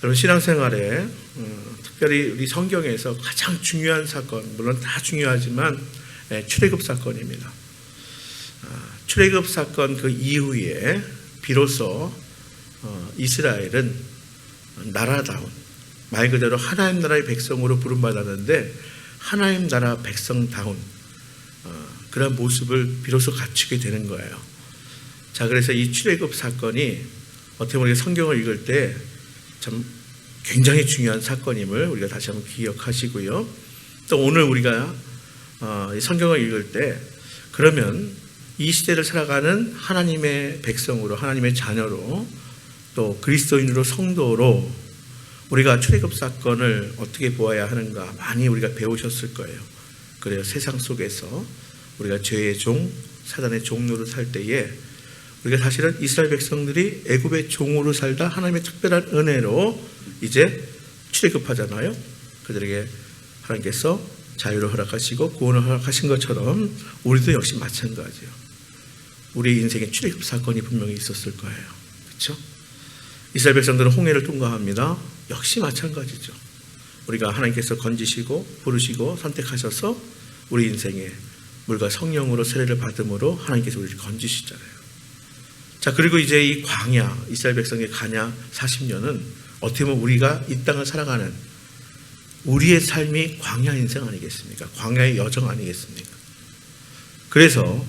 여러분 신앙생활에 특별히 우리 성경에서 가장 중요한 사건, 물론 다 중요하지만 출애굽 사건입니다. 출애굽 사건 그 이후에 비로소 이스라엘은 나라다운, 말 그대로 하나님 나라의 백성으로 부름받았는데 하나님 나라 백성다운 그런 모습을 비로소 갖추게 되는 거예요. 자, 그래서 이 출애굽 사건이 어떻게 보면 성경을 읽을 때 참 굉장히 중요한 사건임을 우리가 다시 한번 기억하시고요. 또 오늘 우리가 성경을 읽을 때 그러면 이 시대를 살아가는 하나님의 백성으로, 하나님의 자녀로, 또 그리스도인으로, 성도로 우리가 출애굽 사건을 어떻게 보아야 하는가 많이 우리가 배우셨을 거예요. 그래요. 세상 속에서 우리가 죄의 종, 사단의 종로로 살 때에 우리가 사실은 이스라엘 백성들이 애굽의 종으로 살다 하나님의 특별한 은혜로 이제 출애굽하잖아요. 그들에게 하나님께서 자유를 허락하시고 구원을 허락하신 것처럼 우리도 역시 마찬가지예요. 우리 인생에 출애굽 사건이 분명히 있었을 거예요. 그렇죠? 이스라엘 백성들은 홍해를 통과합니다. 역시 마찬가지죠. 우리가 하나님께서 건지시고 부르시고 선택하셔서 우리 인생에 물과 성령으로 세례를 받음으로 하나님께서 우리를 건지시잖아요. 자, 그리고 이제 이 광야, 이스라엘 백성의 광야 40년은 어떻게 보면 우리가 이 땅을 살아가는 우리의 삶이 광야 인생 아니겠습니까? 광야의 여정 아니겠습니까? 그래서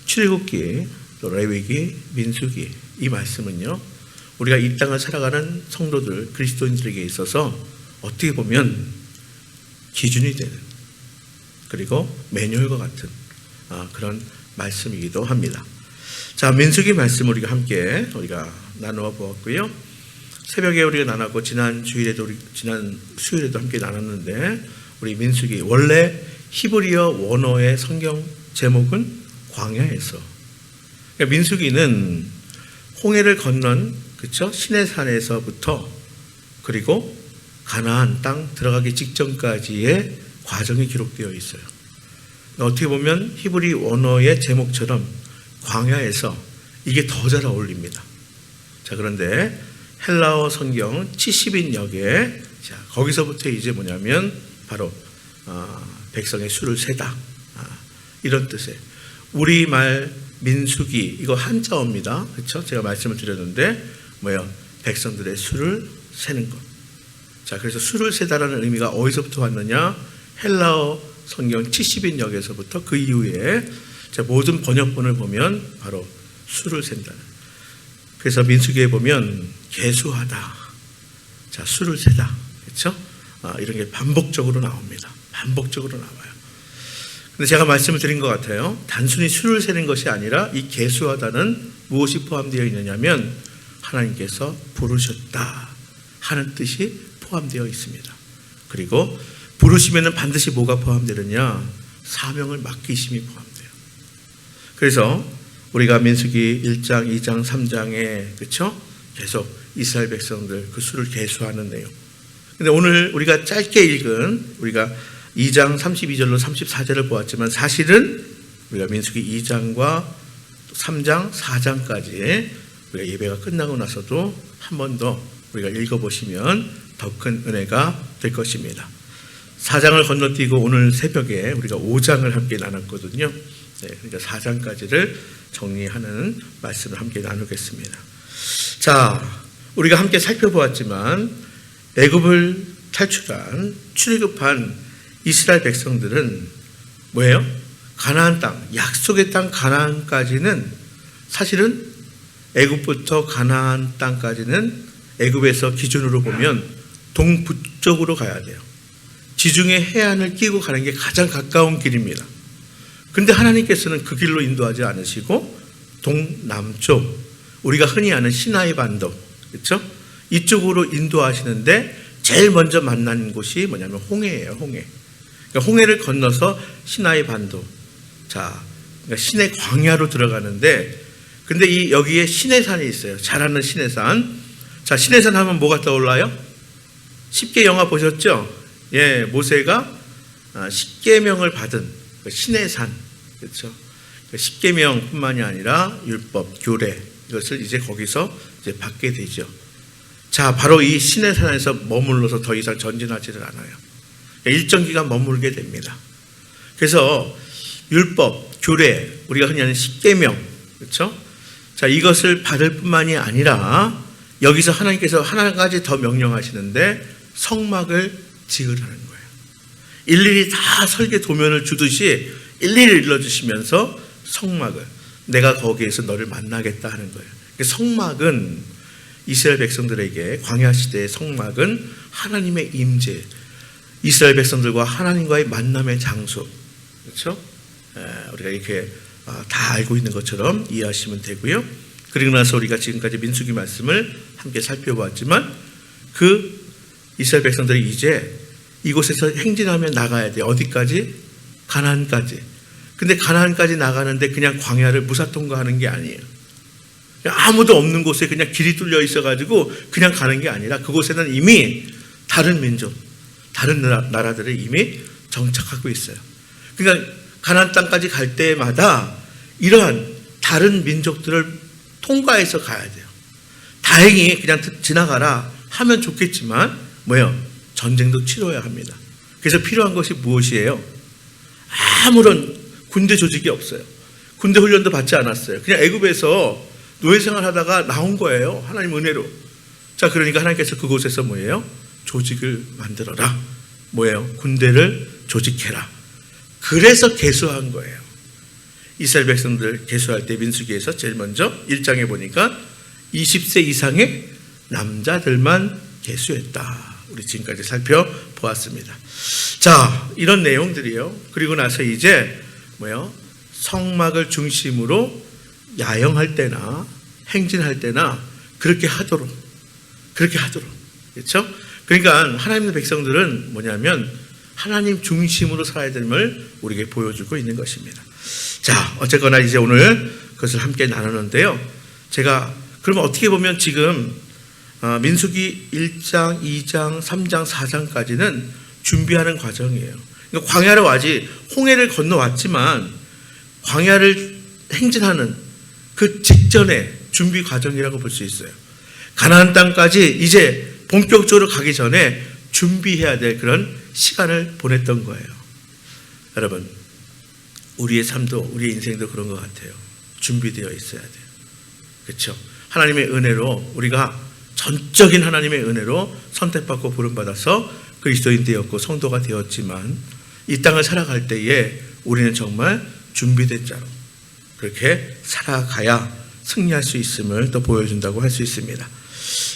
출애굽기, 또 레위기, 민수기 이 말씀은요, 우리가 이 땅을 살아가는 성도들, 그리스도인들에게 있어서 어떻게 보면 기준이 되는, 그리고 매뉴얼과 같은 그런 말씀이기도 합니다. 자, 민수기 말씀 우리가 함께 나누어 보았고요. 새벽에 우리가 나눴고 지난 수요일에도 함께 나눴는데, 우리 민수기 원래 히브리어 원어의 성경 제목은 광야에서. 그러니까 민수기는 홍해를 건넌, 그렇죠? 시내산에서부터 그리고 가나안 땅 들어가기 직전까지의 과정이 기록되어 있어요. 어떻게 보면 히브리 원어의 제목처럼 광야에서 이게 더 잘 어울립니다. 자, 그런데 헬라어 성경 70인역에 거기서부터 이제 뭐냐면 바로 백성의 수를 세다, 이런 뜻이에요. 우리말 민수기 이거 한자어입니다. 그렇죠? 제가 말씀을 드렸는데 뭐예요? 백성들의 수를 세는 것. 자, 그래서 수를 세다라는 의미가 어디서부터 왔느냐? 헬라어 성경 70인역에서부터 그 이후에 모든 번역본을 보면 바로 수를 센다. 그래서 민수기에 보면 계수하다, 자, 수를 세다, 그렇죠? 이런 게 반복적으로 나옵니다. 반복적으로 나와요. 근데 제가 말씀을 드린 것 같아요. 단순히 수를 세는 것이 아니라 이 계수하다는 무엇이 포함되어 있느냐면 하나님께서 부르셨다 하는 뜻이 포함되어 있습니다. 그리고 부르시면은 반드시 뭐가 포함되느냐? 사명을 맡기심이 포함돼요. 그래서 우리가 민수기 1장, 2장, 3장에 그렇죠? 계속 이스라엘 백성들 그 수를 계수하는 내용. 근데 오늘 우리가 짧게 읽은 우리가 2장 32절로 34절을 보았지만 사실은 우리가 민수기 2장과 3장, 4장까지 우리가 예배가 끝나고 나서도 한 번 더 우리가 읽어보시면 더 큰 은혜가 될 것입니다. 4장을 건너뛰고 오늘 새벽에 우리가 5장을 함께 나눴거든요. 네, 그러니까 4장까지를 정리하는 말씀을 함께 나누겠습니다. 자, 우리가 함께 살펴보았지만 애굽을 탈출한, 출애굽한 이스라엘 백성들은 뭐예요? 가나안 땅, 약속의 땅 가나안까지는 사실은 애굽부터 가나안 땅까지는 애굽에서 기준으로 보면 동북쪽으로 가야 돼요. 지중해 해안을 끼고 가는 게 가장 가까운 길입니다. 그런데 하나님께서는 그 길로 인도하지 않으시고 동남쪽, 우리가 흔히 아는 시나이 반도, 그렇죠? 이쪽으로 인도하시는데 제일 먼저 만난 곳이 뭐냐면 홍해예요. 홍해. 그러니까 홍해를 건너서 시나이 반도, 자, 그러니까 시내 광야로 들어가는데, 근데 여기에 시내산이 있어요. 잘 아는 시내산. 자, 시내산 하면 뭐가 떠올라요? 10개 영화 보셨죠? 예, 모세가 10계명을 받은 시내산, 그렇죠? 10계명뿐만이 아니라 율법, 규례 이것을 이제 거기서 이제 받게 되죠. 자, 바로 이 시내산에서 머물러서 더 이상 전진하지를 않아요. 일정 기간 머물게 됩니다. 그래서 율법, 규례, 우리가 흔히 하는 십계명, 그렇죠? 자, 이것을 받을 뿐만이 아니라 여기서 하나님께서 하나 가지 더 명령하시는데 성막을 지으라는 거예요. 일일이 다 설계 도면을 주듯이 일일이 일러주시면서 성막을, 내가 거기에서 너를 만나겠다 하는 거예요. 성막은 이스라엘 백성들에게, 광야 시대의 성막은 하나님의 임재, 이스라엘 백성들과 하나님과의 만남의 장소, 그렇죠? 우리가 이렇게 다 알고 있는 것처럼 이해하시면 되고요. 그리고 나서 우리가 지금까지 민수기 말씀을 함께 살펴보았지만 그 이스라엘 백성들이 이제 이곳에서 행진하며 나가야 돼. 어디까지? 가나안까지. 근데 가나안까지 나가는데 그냥 광야를 무사 통과하는 게 아니에요. 아무도 없는 곳에 그냥 길이 뚫려 있어가지고 그냥 가는 게 아니라 그곳에는 이미 다른 민족, 다른 나라들이 이미 정착하고 있어요. 그러니까 가나안 땅까지 갈 때마다 이러한 다른 민족들을 통과해서 가야 돼요. 다행히 그냥 지나가라 하면 좋겠지만 뭐예요? 전쟁도 치러야 합니다. 그래서 필요한 것이 무엇이에요? 아무런 군대 조직이 없어요. 군대 훈련도 받지 않았어요. 그냥 애굽에서 노예생활 하다가 나온 거예요. 하나님 은혜로. 자, 그러니까 하나님께서 그곳에서 뭐예요? 조직을 만들어라. 뭐예요? 군대를 조직해라. 그래서 계수한 거예요. 이스라엘 백성들 계수할 때 민수기에서 제일 먼저 1장에 보니까 20세 이상의 남자들만 계수했다. 우리 지금까지 살펴보았습니다. 자, 이런 내용들이요. 그리고 나서 이제 뭐예요? 성막을 중심으로 야영할 때나 행진할 때나 그렇게 하도록. 그렇죠? 그러니까 하나님의 백성들은 뭐냐면 하나님 중심으로 살아야 됨을 우리에게 보여주고 있는 것입니다. 자, 어쨌거나 이제 오늘 그것을 함께 나누는데요. 제가 그러면 어떻게 보면 지금 민수기 1장, 2장, 3장, 4장까지는 준비하는 과정이에요. 그러니까 광야를 아직 홍해를 건너왔지만 광야를 행진하는 그 직전의 준비 과정이라고 볼 수 있어요. 가나안 땅까지 이제 본격적으로 가기 전에 준비해야 될 그런 시간을 보냈던 거예요. 여러분, 우리의 삶도 우리의 인생도 그런 것 같아요. 준비되어 있어야 돼요. 그렇죠? 하나님의 은혜로 우리가 전적인 하나님의 은혜로 선택받고 부름받아서 그리스도인 되었고 성도가 되었지만 이 땅을 살아갈 때에 우리는 정말 준비된 자로 그렇게 살아가야 승리할 수 있음을 또 보여준다고 할 수 있습니다.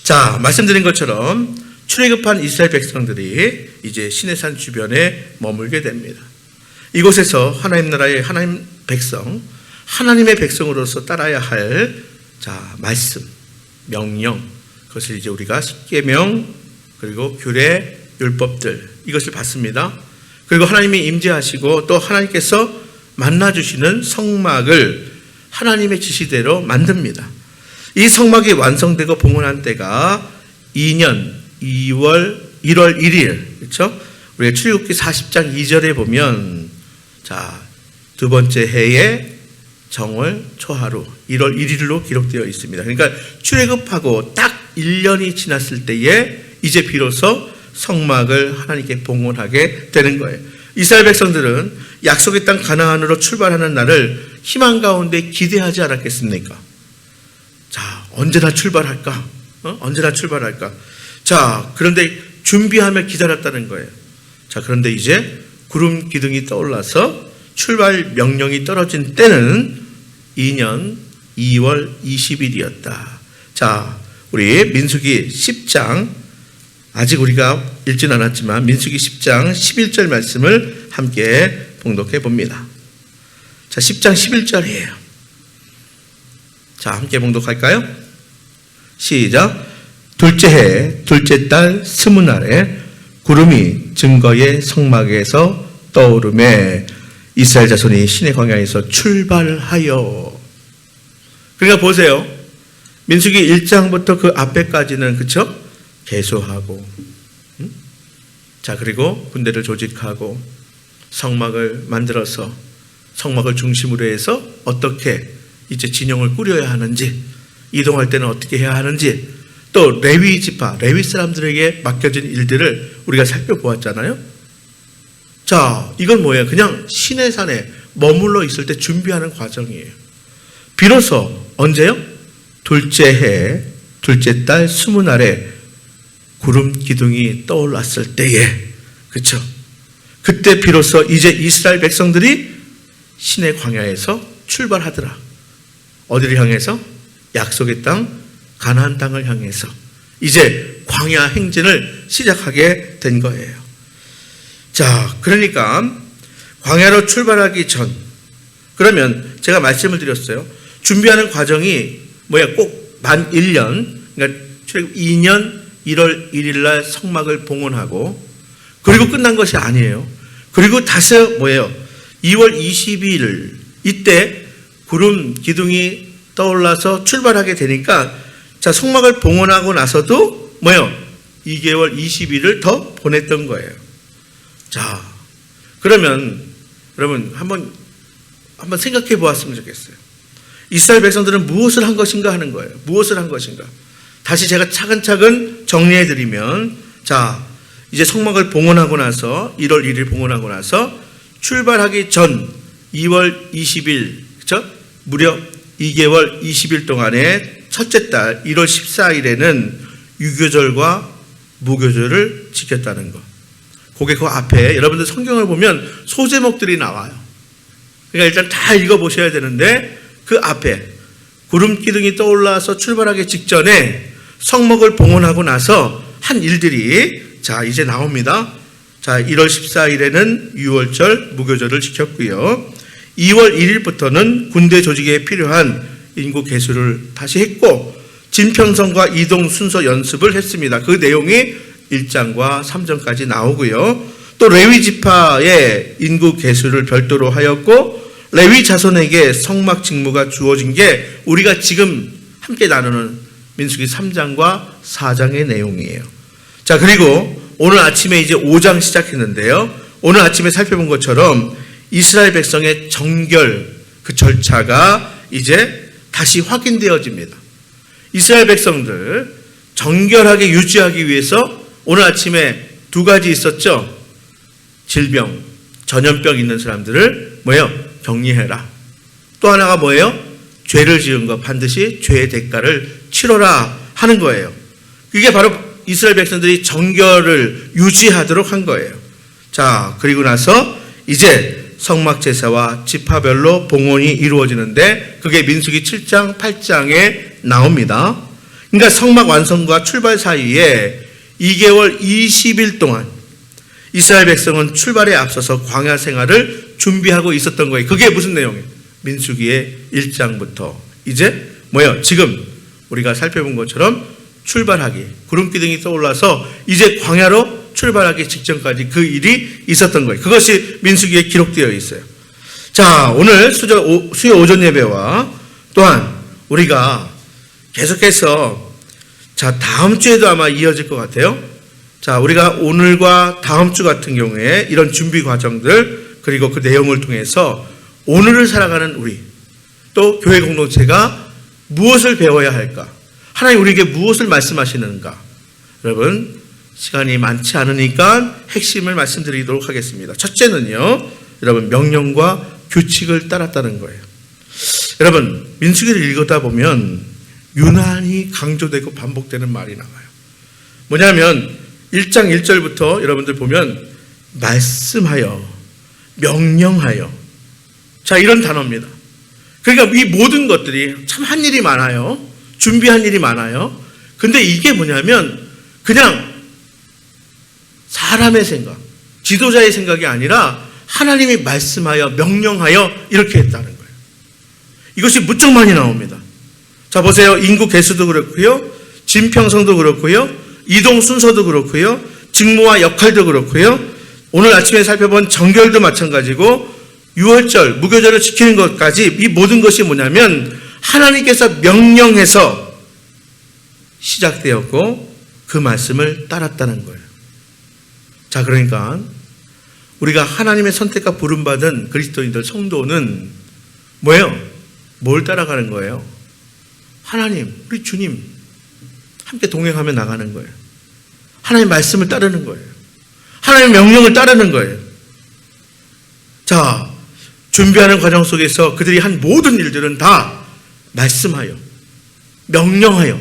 자, 말씀드린 것처럼 출애굽한 이스라엘 백성들이 이제 시내산 주변에 머물게 됩니다. 이곳에서 하나님 나라의 하나님 백성, 하나님의 백성으로서 따라야 할 말씀, 명령, 그것을 이제 우리가 십계명 그리고 규례, 율법들 이것을 받습니다. 그리고 하나님이 임재하시고 또 하나님께서 만나주시는 성막을 하나님의 지시대로 만듭니다. 이 성막이 완성되고 봉헌한 때가 2년 1월 1일, 그렇죠? 우리가 출애굽기 40장 2절에 보면 두 번째 해의 정월 초하루 1월 1일로 기록되어 있습니다. 그러니까 출애굽하고 딱 1년이 지났을 때에 이제 비로소 성막을 하나님께 봉헌하게 되는 거예요. 이스라엘 백성들은 약속의 땅 가나안으로 출발하는 날을 희망 가운데 기대하지 않았겠습니까? 자, 언제나 출발할까? 언제나 출발할까? 자, 그런데 준비하며 기다렸다는 거예요. 자, 그런데 이제 구름 기둥이 떠올라서 출발 명령이 떨어진 때는 2년 2월 20일이었다. 자, 우리 민수기 10장 아직 우리가 읽진 않았지만 민수기 10장 11절 말씀을 함께 봉독해 봅니다. 자, 10장 11절이에요. 자, 함께 봉독할까요? 시작. 둘째 해 둘째 달 스무날에 구름이 증거의 성막에서 떠오르매 이스라엘 자손이 시내 광야에서 출발하여. 그러니까 보세요. 민수기 1장부터 그 앞에까지는 그쵸? 계수하고 자, 그리고 군대를 조직하고 성막을 만들어서 성막을 중심으로 해서 어떻게 이제 진영을 꾸려야 하는지, 이동할 때는 어떻게 해야 하는지 또 레위 지파, 레위 사람들에게 맡겨진 일들을 우리가 살펴보았잖아요. 자, 이건 뭐예요? 그냥 시내산에 머물러 있을 때 준비하는 과정이에요. 비로소 언제요? 둘째 해, 둘째 달 20날에 구름 기둥이 떠올랐을 때에, 그렇죠? 그때 비로소 이제 이스라엘 백성들이 시내 광야에서 출발하더라. 어디를 향해서? 약속의 땅, 가나안 땅을 향해서 이제 광야 행진을 시작하게 된 거예요. 자, 그러니까 광야로 출발하기 전, 그러면 제가 말씀을 드렸어요. 준비하는 과정이 뭐야? 꼭 만 1년, 그러니까 2년 1월 1일 날 성막을 봉헌하고, 그리고 끝난 것이 아니에요. 그리고 다시 뭐예요? 2월 22일 이때 구름 기둥이 떠올라서 출발하게 되니까, 자, 성막을 봉헌하고 나서도 뭐예요? 2개월 20일을 더 보냈던 거예요. 자, 그러면 여러분 한번 생각해 보았으면 좋겠어요. 이스라엘 백성들은 무엇을 한 것인가 하는 거예요. 무엇을 한 것인가? 다시 제가 차근차근 정리해 드리면, 자, 이제 성막을 봉헌하고 나서 1월 1일 봉헌하고 나서 출발하기 전 2월 20일, 그렇죠? 무려 2개월 20일 동안에 첫째 달 1월 14일에는 유교절과 무교절을 지켰다는 것. 그게 그 앞에 여러분들 성경을 보면 소제목들이 나와요. 그러니까 일단 다 읽어보셔야 되는데, 그 앞에 구름 기둥이 떠올라서 출발하기 직전에 성막을 봉헌하고 나서 한 일들이 자 이제 나옵니다. 자, 1월 14일에는 유월절 무교절을 지켰고요. 2월 1일부터는 군대 조직에 필요한 인구 개수를 다시 했고, 진평선과 이동 순서 연습을 했습니다. 그 내용이 1장과 3장까지 나오고요. 또 레위 지파의 인구 개수를 별도로 하였고, 레위 자손에게 성막 직무가 주어진 게 우리가 지금 함께 나누는 민수기 3장과 4장의 내용이에요. 자, 그리고 오늘 아침에 이제 5장 시작했는데요. 오늘 아침에 살펴본 것처럼 이스라엘 백성의 정결, 그 절차가 이제 다시 확인되어집니다. 이스라엘 백성들 정결하게 유지하기 위해서 오늘 아침에 두 가지 있었죠. 질병, 전염병 있는 사람들을 뭐예요? 격리해라. 또 하나가 뭐예요? 죄를 지은 것 반드시 죄의 대가를 치러라 하는 거예요. 이게 바로 이스라엘 백성들이 정결을 유지하도록 한 거예요. 자, 그리고 나서 이제 성막 제사와 지파별로 봉헌이 이루어지는데, 그게 민수기 7장, 8장에 나옵니다. 그러니까 성막 완성과 출발 사이에 2개월 20일 동안 이스라엘 백성은 출발에 앞서서 광야 생활을 준비하고 있었던 거예요. 그게 무슨 내용이에요? 민수기의 1장부터 이제 뭐예요? 지금 우리가 살펴본 것처럼 출발하기, 구름 기둥이 떠올라서 이제 광야로 출발하기 직전까지 그 일이 있었던 거예요. 그것이 민수기에 기록되어 있어요. 자, 오늘 수요 오전 예배와 또한 우리가 계속해서, 자, 다음 주에도 아마 이어질 것 같아요. 자, 우리가 오늘과 다음 주 같은 경우에 이런 준비 과정들, 그리고 그 내용을 통해서 오늘을 살아가는 우리, 또 교회 공동체가 무엇을 배워야 할까? 하나님 우리에게 무엇을 말씀하시는가? 여러분, 시간이 많지 않으니까 핵심을 말씀드리도록 하겠습니다. 첫째는요, 여러분, 명령과 규칙을 따랐다는 거예요. 여러분, 민수기를 읽다 보면 유난히 강조되고 반복되는 말이 나와요. 뭐냐면 1장 1절부터 여러분들 보면 말씀하여, 명령하여, 자, 이런 단어입니다. 그러니까 이 모든 것들이 참 한 일이 많아요. 준비한 일이 많아요. 근데 이게 뭐냐면 그냥 사람의 생각, 지도자의 생각이 아니라 하나님이 말씀하여, 명령하여 이렇게 했다는 거예요. 이것이 무척 많이 나옵니다. 자, 보세요. 인구 개수도 그렇고요, 진평성도 그렇고요, 이동 순서도 그렇고요, 직무와 역할도 그렇고요, 오늘 아침에 살펴본 정결도 마찬가지고, 유월절, 무교절을 지키는 것까지 이 모든 것이 뭐냐면 하나님께서 명령해서 시작되었고 그 말씀을 따랐다는 거예요. 자, 그러니까 우리가 하나님의 선택과 부름받은 그리스도인들, 성도는 뭐예요? 뭘 따라가는 거예요? 하나님, 우리 주님, 함께 동행하며 나가는 거예요. 하나님의 말씀을 따르는 거예요. 하나님의 명령을 따르는 거예요. 자, 준비하는 과정 속에서 그들이 한 모든 일들은 다 말씀하여, 명령하여,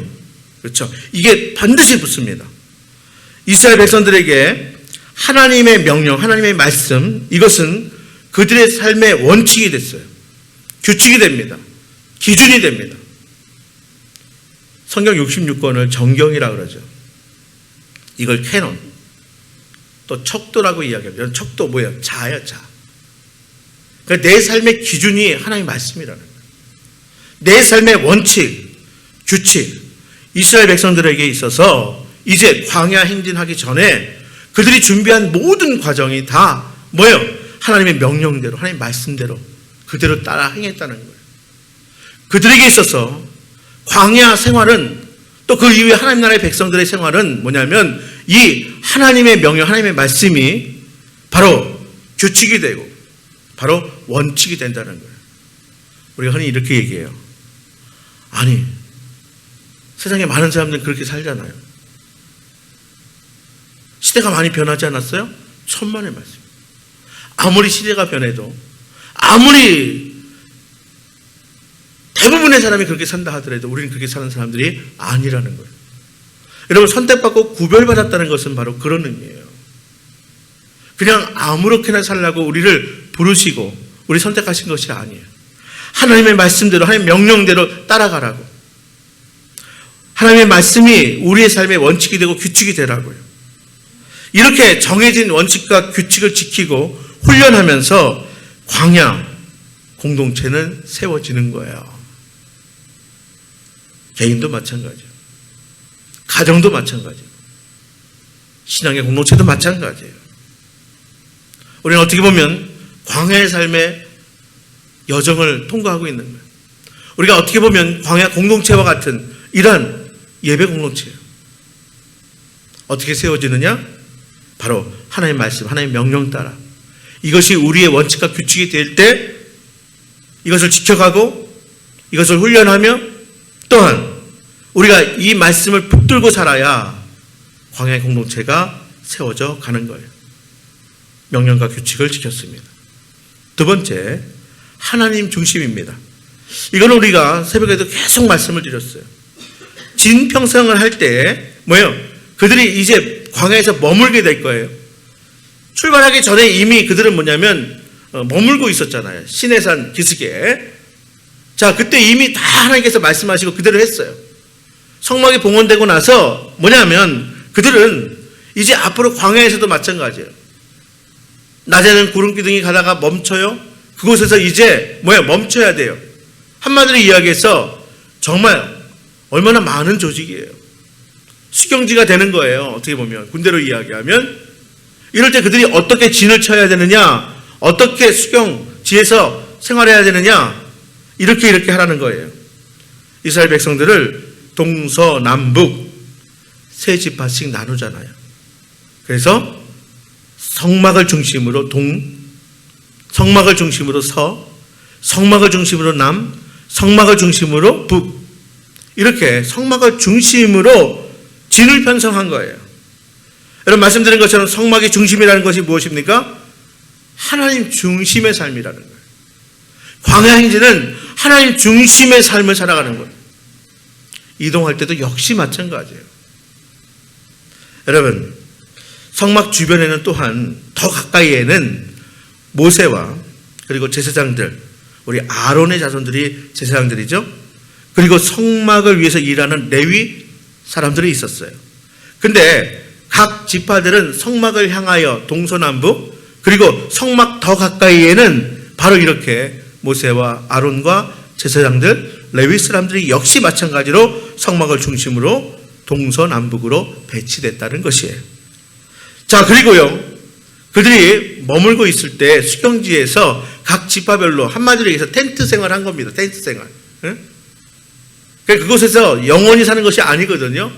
그렇죠. 이게 반드시 붙습니다. 이스라엘 백성들에게 하나님의 명령, 하나님의 말씀, 이것은 그들의 삶의 원칙이 됐어요. 규칙이 됩니다. 기준이 됩니다. 성경 66권을 정경이라고 그러죠. 이걸 캐논, 또 척도라고 이야기합니다. 척도 뭐예요? 자예요, 자. 그러니까 내 삶의 기준이 하나님의 말씀이라는 거예요. 내 삶의 원칙, 규칙, 이스라엘 백성들에게 있어서 이제 광야 행진하기 전에 그들이 준비한 모든 과정이 다 뭐예요? 하나님의 명령대로, 하나님의 말씀대로 그대로 따라 행했다는 거예요. 그들에게 있어서 광야 생활은, 또 그 이후에 하나님 나라의 백성들의 생활은 뭐냐면 이 하나님의 명령, 하나님의 말씀이 바로 규칙이 되고 바로 원칙이 된다는 거예요. 우리가 흔히 이렇게 얘기해요. 아니, 세상에 많은 사람들은 그렇게 살잖아요. 시대가 많이 변하지 않았어요? 천만의 말씀. 아무리 시대가 변해도, 아무리 대부분의 사람이 그렇게 산다 하더라도 우리는 그렇게 사는 사람들이 아니라는 거예요. 여러분, 선택받고 구별받았다는 것은 바로 그런 의미예요. 그냥 아무렇게나 살라고 우리를 부르시고 우리 선택하신 것이 아니에요. 하나님의 말씀대로, 하나님의 명령대로 따라가라고. 하나님의 말씀이 우리의 삶의 원칙이 되고 규칙이 되라고요. 이렇게 정해진 원칙과 규칙을 지키고 훈련하면서 광야 공동체는 세워지는 거예요. 개인도 마찬가지예요. 가정도 마찬가지예요. 신앙의 공동체도 마찬가지예요. 우리는 어떻게 보면 광야의 삶의 여정을 통과하고 있는 거예요. 우리가 어떻게 보면 광야 공동체와 같은 이러한 예배 공동체예요. 어떻게 세워지느냐? 바로 하나님의 말씀, 하나님의 명령 따라. 이것이 우리의 원칙과 규칙이 될 때 이것을 지켜가고 이것을 훈련하며 또한 우리가 이 말씀을 붙들고 살아야 광야의 공동체가 세워져 가는 거예요. 명령과 규칙을 지켰습니다. 두 번째, 하나님 중심입니다. 이거는 우리가 새벽에도 계속 말씀을 드렸어요. 진평성을 할 때 뭐예요? 그들이 이제 광야에서 머물게 될 거예요. 출발하기 전에 이미 그들은 뭐냐면 머물고 있었잖아요. 시내산 기슭에. 자, 그때 이미 다 하나님께서 말씀하시고 그대로 했어요. 성막이 봉헌되고 나서 뭐냐면 그들은 이제 앞으로 광야에서도 마찬가지예요. 낮에는 구름 기둥이 가다가 멈춰요. 그곳에서 이제 멈춰야 돼요. 한마디로 이야기해서 정말 얼마나 많은 조직이에요. 수경지가 되는 거예요. 어떻게 보면 군대로 이야기하면. 이럴 때 그들이 어떻게 진을 쳐야 되느냐, 어떻게 수경지에서 생활해야 되느냐, 이렇게 하라는 거예요. 이스라엘 백성들을 동서남북 세 지파씩 나누잖아요. 그래서 성막을 중심으로 동, 성막을 중심으로 서, 성막을 중심으로 남, 성막을 중심으로 북, 이렇게 성막을 중심으로 진을 편성한 거예요. 여러분, 말씀드린 것처럼 성막의 중심이라는 것이 무엇입니까? 하나님 중심의 삶이라는 거예요. 광야 행진은 하나님 중심의 삶을 살아가는 거예요. 이동할 때도 역시 마찬가지예요. 여러분, 성막 주변에는 또한 더 가까이에는 모세와 그리고 제사장들, 우리 아론의 자손들이 제사장들이죠. 그리고 성막을 위해서 일하는 레위 사람들이 있었어요. 근데 각 지파들은 성막을 향하여 동서남북, 그리고 성막 더 가까이에는 바로 이렇게 모세와 아론과 제사장들, 레위 사람들이 역시 마찬가지로 성막을 중심으로 동서남북으로 배치됐다는 것이에요. 자, 그리고요, 그들이 머물고 있을 때 수경지에서 각 지파별로 한마디로 얘기해서 텐트 생활을 한 겁니다. 텐트 생활. 그곳에서 영원히 사는 것이 아니거든요.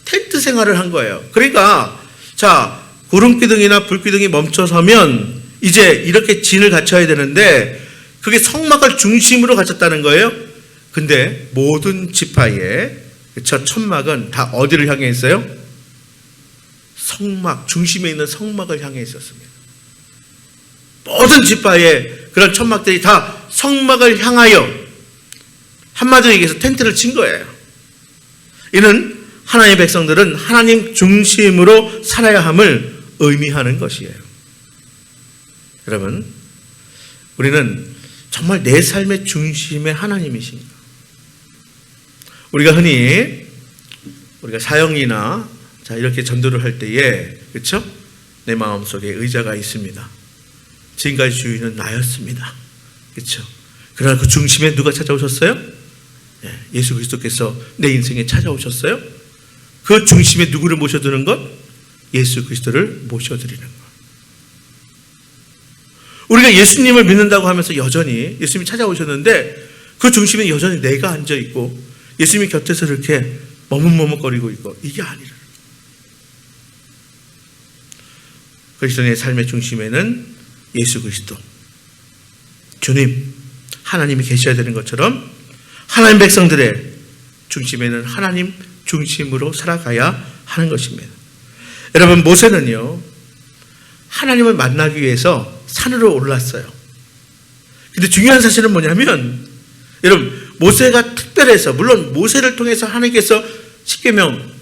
텐트 생활을 한 거예요. 그러니까 자, 구름기둥이나 불기둥이 멈춰서면 이제 이렇게 진을 갖춰야 되는데 그게 성막을 중심으로 갖췄다는 거예요. 근데 모든 지파에 저 천막은 다 어디를 향해 있어요? 성막, 중심에 있는 성막을 향해 있었습니다. 모든 지파의 그런 천막들이 다 성막을 향하여 한마디로 얘기해서 텐트를 친 거예요. 이는 하나님의 백성들은 하나님 중심으로 살아야 함을 의미하는 것이에요. 여러분, 우리는 정말 내 삶의 중심에 하나님이십니다. 우리가 흔히 우리가 사형리나 이렇게 전도를 할 때에, 그렇죠? 내 마음속에 의자가 있습니다. 지금까지 주인은 나였습니다. 그렇죠? 그러나 그 중심에 누가 찾아오셨어요? 예수 그리스도께서 내 인생에 찾아오셨어요. 그 중심에 누구를 모셔두는 것? 예수 그리스도를 모셔드리는 것. 우리가 예수님을 믿는다고 하면서 여전히 예수님이 찾아오셨는데 그 중심에 여전히 내가 앉아있고 예수님 곁에서 이렇게 머뭇머뭇거리고 있고, 이게 아니라 그리스도인의 삶의 중심에는 예수 그리스도, 주님, 하나님이 계셔야 되는 것처럼 하나님 백성들의 중심에는 하나님 중심으로 살아가야 하는 것입니다. 여러분, 모세는요, 하나님을 만나기 위해서 산으로 올랐어요. 근데 중요한 사실은 뭐냐면, 여러분, 모세가 특별해서, 물론 모세를 통해서 하나님께서 십계명,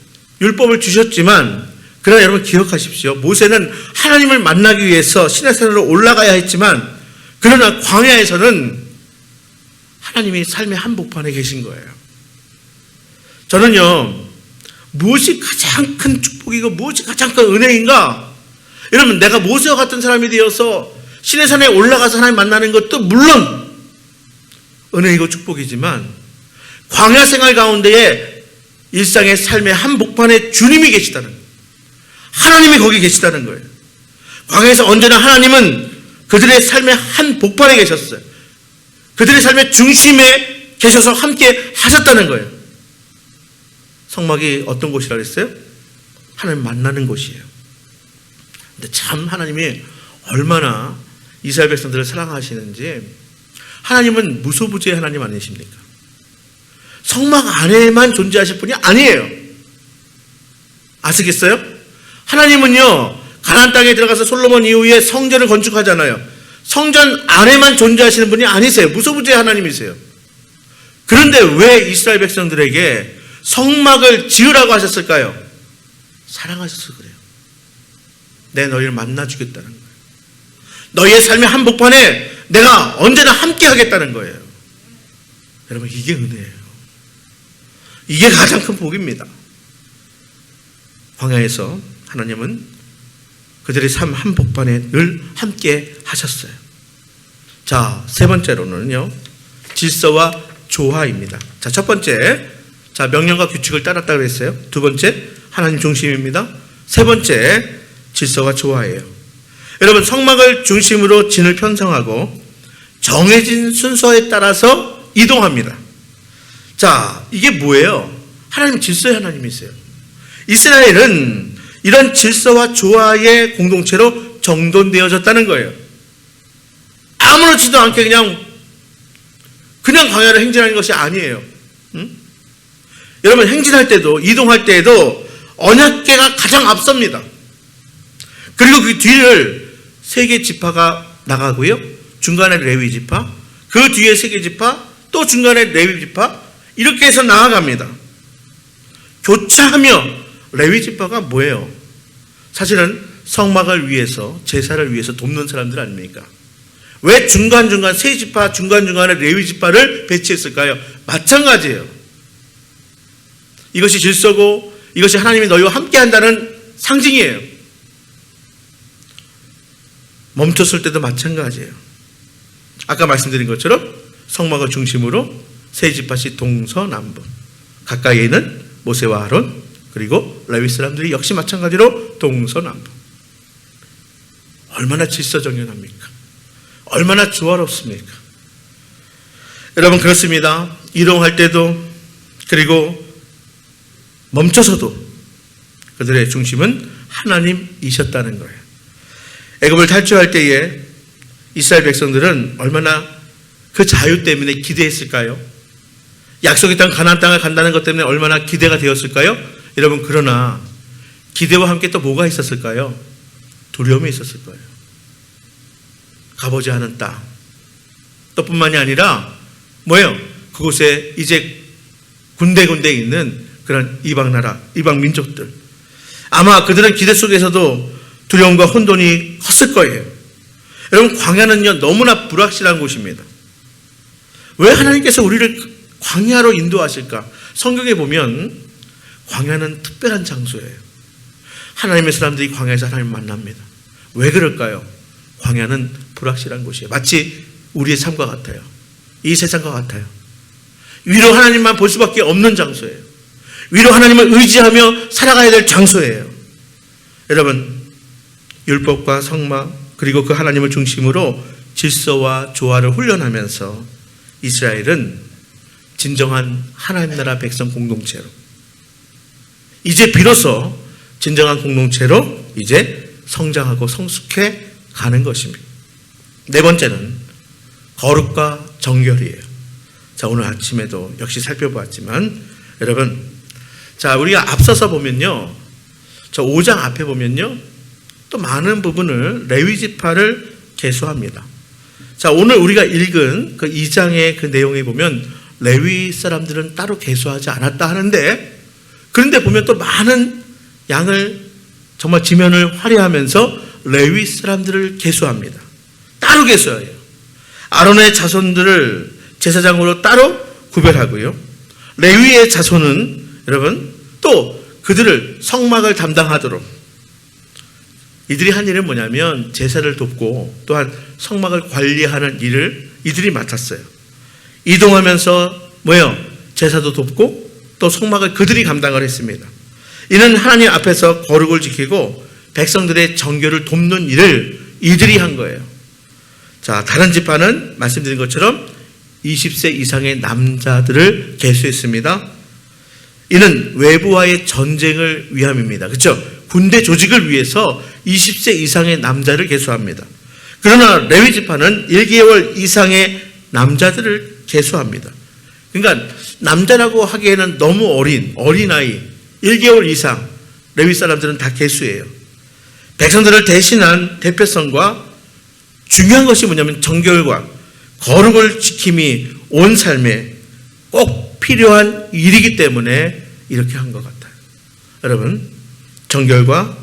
율법을 주셨지만, 그러나 여러분 기억하십시오. 모세는 하나님을 만나기 위해서 시내산으로 올라가야 했지만, 그러나 광야에서는 하나님이 삶의 한복판에 계신 거예요. 저는요, 무엇이 가장 큰 축복이고 무엇이 가장 큰 은혜인가? 여러분, 내가 모세와 같은 사람이 되어서 시내산에 올라가서 하나님 만나는 것도 물론 은혜이고 축복이지만, 광야 생활 가운데에 일상의 삶의 한복판에 주님이 계시다는 거예요. 하나님이 거기 계시다는 거예요. 광야에서 언제나 하나님은 그들의 삶의 한복판에 계셨어요. 그들의 삶의 중심에 계셔서 함께 하셨다는 거예요. 성막이 어떤 곳이라 그랬어요? 하나님 만나는 곳이에요. 근데 참 하나님이 얼마나 이스라엘 백성들을 사랑하시는지, 하나님은 무소부지의 하나님 아니십니까? 성막 안에만 존재하실 분이 아니에요. 아시겠어요? 하나님은요, 가나안 땅에 들어가서 솔로몬 이후에 성전을 건축하잖아요. 성전 안에만 존재하시는 분이 아니세요. 무소부지의 하나님이세요. 그런데 왜 이스라엘 백성들에게 성막을 지으라고 하셨을까요? 사랑하셔서 그래요. 내 너희를 만나주겠다는 거예요. 너희의 삶의 한복판에 내가 언제나 함께 하겠다는 거예요. 여러분, 이게 은혜예요. 이게 가장 큰 복입니다. 광야에서 하나님은 그들의 삶 한복판에 늘 함께 하셨어요. 자, 세 번째로는요, 질서와 조화입니다. 자, 첫 번째, 자, 명령과 규칙을 따랐다고 그랬어요. 두 번째, 하나님 중심입니다. 세 번째, 질서와 조화예요. 여러분, 성막을 중심으로 진을 편성하고 정해진 순서에 따라서 이동합니다. 자, 이게 뭐예요? 하나님 질서의 하나님이세요. 이스라엘은 이런 질서와 조화의 공동체로 정돈되어졌다는 거예요. 아무렇지도 않게 그냥 광야를 행진하는 것이 아니에요. 응? 여러분, 행진할 때도, 이동할 때에도 언약궤가 가장 앞섭니다. 그리고 그 뒤를 세 개 지파가 나가고요, 중간에 레위 지파, 그 뒤에 세 개 지파, 또 중간에 레위 지파, 이렇게 해서 나아갑니다. 교차하며. 레위 지파가 뭐예요? 사실은 성막을 위해서, 제사를 위해서 돕는 사람들 아닙니까? 왜 중간중간 세 지파, 중간중간에 레위 지파를 배치했을까요? 마찬가지예요. 이것이 질서고, 이것이 하나님이 너희와 함께 한다는 상징이에요. 멈췄을 때도 마찬가지예요. 아까 말씀드린 것처럼 성막을 중심으로 세 지파씩 동서남북, 가까이에는 모세와 아론, 그리고 레위 사람들이 역시 마찬가지로 동서남북. 얼마나 질서정연합니까? 얼마나 조화롭습니까? 여러분, 그렇습니다. 이동할 때도, 그리고 멈춰서도 그들의 중심은 하나님이셨다는 거예요. 애굽을 탈출할 때에 이스라엘 백성들은 얼마나 그 자유 때문에 기대했을까요? 약속의 땅 가나안 땅을 간다는 것 때문에 얼마나 기대가 되었을까요? 여러분, 그러나 기대와 함께 또 뭐가 있었을까요? 두려움이 있었을 거예요. 가보지 않은 땅. 또 뿐만이 아니라 뭐예요? 그곳에 이제 군데군데 있는 그런 이방 나라, 이방 민족들. 아마 그들은 기대 속에서도 두려움과 혼돈이 컸을 거예요. 여러분, 광야는요 너무나 불확실한 곳입니다. 왜 하나님께서 우리를 광야로 인도하실까? 성경에 보면 광야는 특별한 장소예요. 하나님의 사람들이 광야에서 하나님을 만납니다. 왜 그럴까요? 광야는 불확실한 곳이에요. 마치 우리의 삶과 같아요. 이 세상과 같아요. 위로 하나님만 볼 수밖에 없는 장소예요. 위로 하나님을 의지하며 살아가야 될 장소예요. 여러분, 율법과 성막 그리고 그 하나님을 중심으로 질서와 조화를 훈련하면서 이스라엘은 진정한 하나님 나라 백성 공동체로, 이제 비로소 진정한 공동체로 이제 성장하고 성숙해 가는 것입니다. 네 번째는 거룩과 정결이에요. 자, 오늘 아침에도 역시 살펴보았지만 여러분, 자, 우리가 앞서서 보면요, 저 5장 앞에 보면요, 또 많은 부분을 레위 지파를 계수합니다. 자, 오늘 우리가 읽은 그 2장의 그 내용에 보면 레위 사람들은 따로 계수하지 않았다 하는데, 그런데 보면 또 많은 양을 정말 지면을 화려하면서 레위 사람들을 계수합니다. 따로 계수해요. 아론의 자손들을 제사장으로 따로 구별하고요. 레위의 자손은 여러분 또 그들을 성막을 담당하도록, 이들이 한 일은 뭐냐면 제사를 돕고 또한 성막을 관리하는 일을 이들이 맡았어요. 이동하면서 뭐예요? 제사도 돕고 또 성막을 그들이 감당을 했습니다. 이는 하나님 앞에서 거룩을 지키고 백성들의 정결을 돕는 일을 이들이 한 거예요. 자, 다른 지파는 말씀드린 것처럼 20세 이상의 남자들을 계수했습니다. 이는 외부와의 전쟁을 위함입니다. 그렇죠? 군대 조직을 위해서 20세 이상의 남자를 계수합니다. 그러나 레위 지파는 1개월 이상의 남자들을 계수합니다. 그러니까 남자라고 하기에는 너무 어린아이 1개월 이상 레위 사람들은 다 계수예요. 백성들을 대신한 대표성과 중요한 것이 뭐냐면 정결과 거룩을 지킴이 온 삶에 꼭 필요한 일이기 때문에 이렇게 한 것 같아요. 여러분, 정결과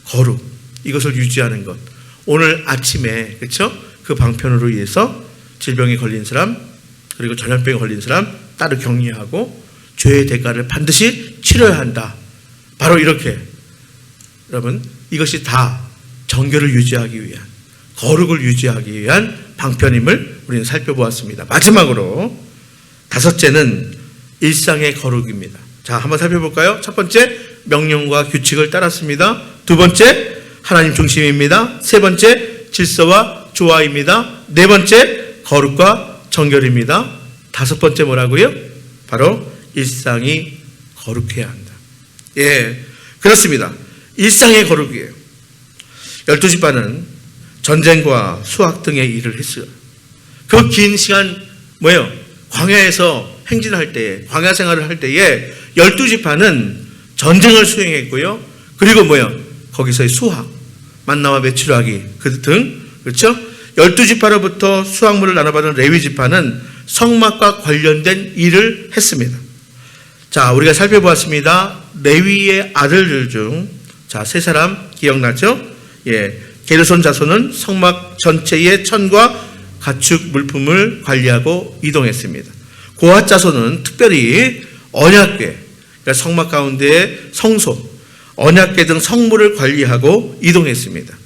거룩, 이것을 유지하는 것. 오늘 아침에, 그렇죠? 그 방편으로 인해서 질병에 걸린 사람, 그리고 전염병에 걸린 사람 따로 격리하고 죄의 대가를 반드시 치러야 한다. 바로 이렇게. 여러분, 이것이 다 정결을 유지하기 위한, 거룩을 유지하기 위한 방편임을 우리는 살펴보았습니다. 마지막으로 다섯째는 일상의 거룩입니다. 자, 한번 살펴볼까요? 첫 번째, 명령과 규칙을 따랐습니다. 두 번째, 하나님 중심입니다. 세 번째, 질서와 조화입니다. 네 번째, 거룩과 정결입니다. 다섯 번째 뭐라고요? 바로 일상이 거룩해야 한다. 예, 그렇습니다. 일상의 거룩이에요. 12지파는 전쟁과 수학 등의 일을 했어요. 그 긴 시간 뭐예요? 광야에서 행진할 때에, 광야 생활을 할 때에 12지파는 전쟁을 수행했고요. 그리고 뭐예요? 거기서의 수학, 만나와 메추라기 그 등, 그렇죠? 12지파로부터 수확물을 나눠받은 레위 지파는 성막과 관련된 일을 했습니다. 자, 우리가 살펴보았습니다. 레위의 아들들 중, 자, 세 사람 기억나죠? 예, 게르손 자손은 성막 전체의 천과 가축 물품을 관리하고 이동했습니다. 고핫 자손은 특별히 언약궤, 그러니까 성막 가운데의 성소, 언약궤 등 성물을 관리하고 이동했습니다.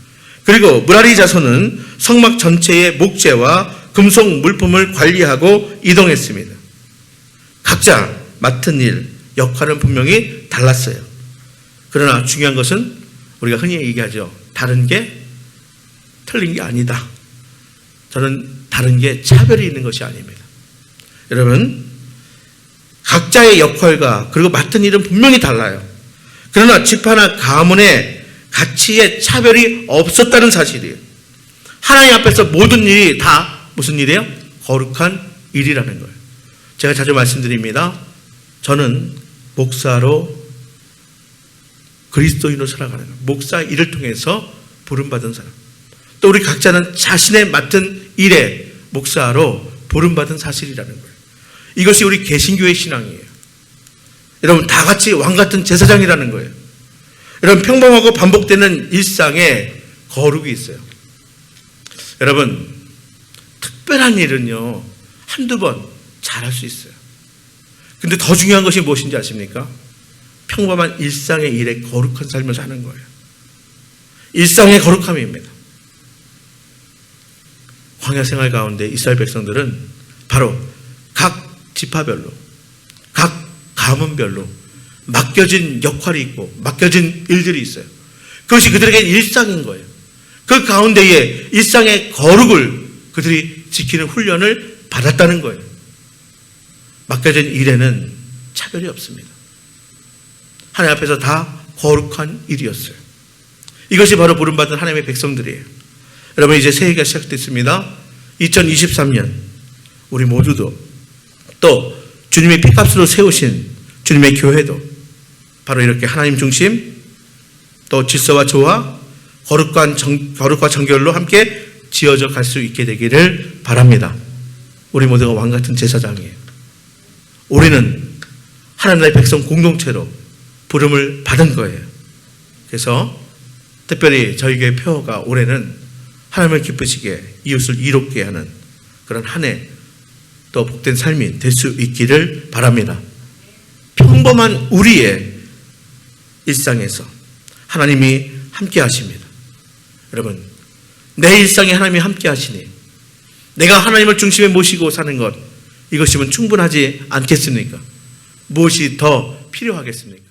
그리고 무라리 자손은 성막 전체의 목재와 금속 물품을 관리하고 이동했습니다. 각자 맡은 일, 역할은 분명히 달랐어요. 그러나 중요한 것은 우리가 흔히 얘기하죠. 다른 게 틀린 게 아니다. 저는 다른 게 차별이 있는 것이 아닙니다. 여러분, 각자의 역할과 그리고 맡은 일은 분명히 달라요. 그러나 지파나 가문의 가치의 차별이 없었다는 사실이에요. 하나님 앞에서 모든 일이 다 무슨 일이에요? 거룩한 일이라는 거예요. 제가 자주 말씀드립니다. 저는 목사로 그리스도인으로 살아가는 거예요. 목사 일을 통해서 부름받은 사람. 또 우리 각자는 자신의 맡은 일에 목사로 부름받은 사실이라는 거예요. 이것이 우리 개신교의 신앙이에요. 여러분, 다 같이 왕 같은 제사장이라는 거예요. 여러분, 평범하고 반복되는 일상에 거룩이 있어요. 여러분, 특별한 일은요, 한두 번 잘할 수 있어요. 근데 더 중요한 것이 무엇인지 아십니까? 평범한 일상의 일에 거룩한 삶을 사는 거예요. 일상의 거룩함입니다. 광야 생활 가운데 이스라엘 백성들은 바로 각 지파별로, 각 가문별로 맡겨진 역할이 있고 맡겨진 일들이 있어요. 그것이 그들에게 일상인 거예요. 그 가운데에 일상의 거룩을 그들이 지키는 훈련을 받았다는 거예요. 맡겨진 일에는 차별이 없습니다. 하나님 앞에서 다 거룩한 일이었어요. 이것이 바로 부름받은 하나님의 백성들이에요. 여러분, 이제 새해가 시작됐습니다. 2023년 우리 모두도 또 주님의 피값으로 세우신 주님의 교회도 바로 이렇게 하나님 중심, 또 질서와 조화, 거룩과 정결로 함께 지어져 갈 수 있게 되기를 바랍니다. 우리 모두가 왕같은 제사장이에요. 우리는 하나님 나라의 백성 공동체로 부름을 받은 거예요. 그래서 특별히 저희 교회 표어가 올해는 하나님을 기쁘시게 이웃을 이롭게 하는 그런 한 해, 또 복된 삶이 될 수 있기를 바랍니다. 평범한 우리의 일상에서 하나님이 함께 하십니다. 여러분, 내 일상에 하나님이 함께 하시니 내가 하나님을 중심에 모시고 사는 것, 이것이면 충분하지 않겠습니까? 무엇이 더 필요하겠습니까?